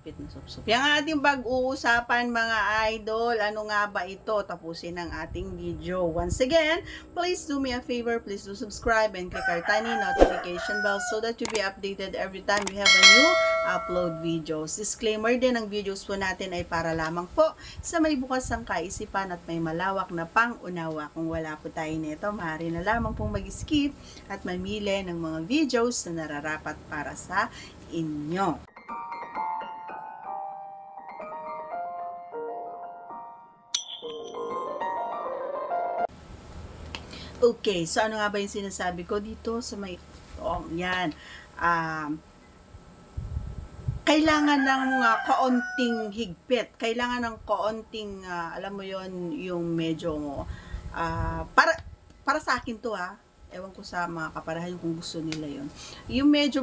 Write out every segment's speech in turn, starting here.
mahigpit na supsup. Yung ating pag-uusapan mga idol, ano nga ba ito? Tapusin ang ating video. Once again, please do me a favor, please do subscribe and click our tiny notification bell so that you be updated every time we have a new upload videos. Disclaimer din, ang videos po natin ay para lamang po sa may bukas ang kaisipan at may malawak na pang-unawa. Kung wala po tayo nito, maaari na lamang pong mag-skip at mamili ng mga videos na nararapat para sa inyo. Okay, so ano nga ba yung sinasabi ko dito sa may yan. Kailangan ng kaunting higpit. Kailangan ng kaunting, alam mo yon, yung medyo para sa akin to ewan ko sa mga kaparahan kung gusto nila yon. Yung medyo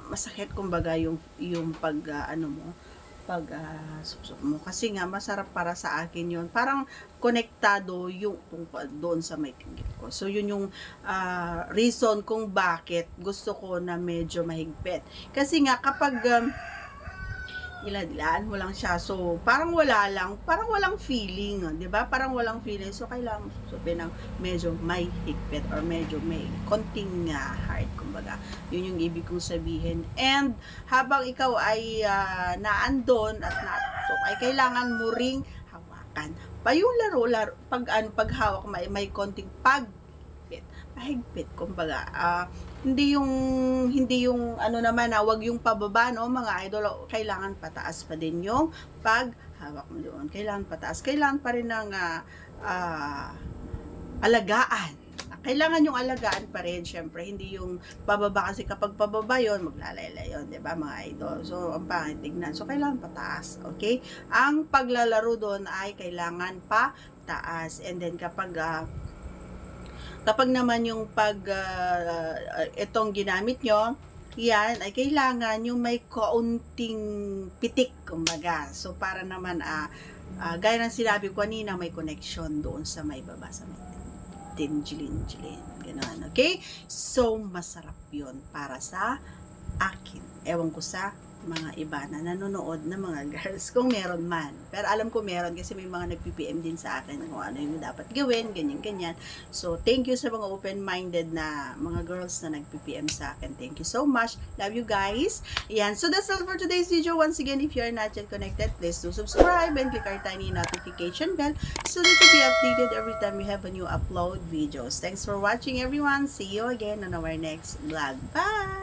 masakit kumbaga yung pag supsup mo, kasi nga masarap para sa akin yon, parang konektado yung doon sa may tinggil ko. So yun yung reason kung bakit gusto ko na medyo mahigpit, kasi nga kapag iladilaan mo lang siya, so parang walang feeling, di ba? Parang walang feeling. So kailangan susupin ng medyo may higpit or medyo may konting hard, kumbaga. Yun yung ibig kong sabihin. And habang ikaw ay naandon at nasusup, ay kailangan mo ring hawakan. Pa yung laro pag hawak may konting mahigpit, kumbaga. Hindi yung ano naman, wag yung pababa, no, mga idol. Kailangan pataas pa din yung paghawak mo doon. Kailangan pataas. Kailangan pa rin ng alagaan. Kailangan yung alagaan pa rin, syempre. Hindi yung pababa, kasi kapag pababa yon, maglalayla yon, di ba, mga idol? So, ang pangit tignan. So, kailangan pataas, okay? Ang paglalaro doon ay kailangan pa taas. And then, kapag naman yung itong ginamit nyo, yan, ay kailangan yung may kaunting pitik, kumbaga. So, para naman, gaya ng sinabi ko kanina, may connection doon sa may baba, sa may tinjilin. Ganun, okay? So, masarap yun para sa akin. Ewan ko sa mga iba na nanonood na mga girls, kung meron man. Pero alam ko meron, kasi may mga nagpi-PM din sa akin kung ano yung dapat gawin, ganyan. So, thank you sa mga open-minded na mga girls na nagpi-PM sa akin. Thank you so much. Love you guys. Yan. So, that's all for today's video. Once again, if you are not yet connected, please do subscribe and click our tiny notification bell so that you be updated every time we have a new upload videos. Thanks for watching, everyone. See you again on our next vlog. Bye!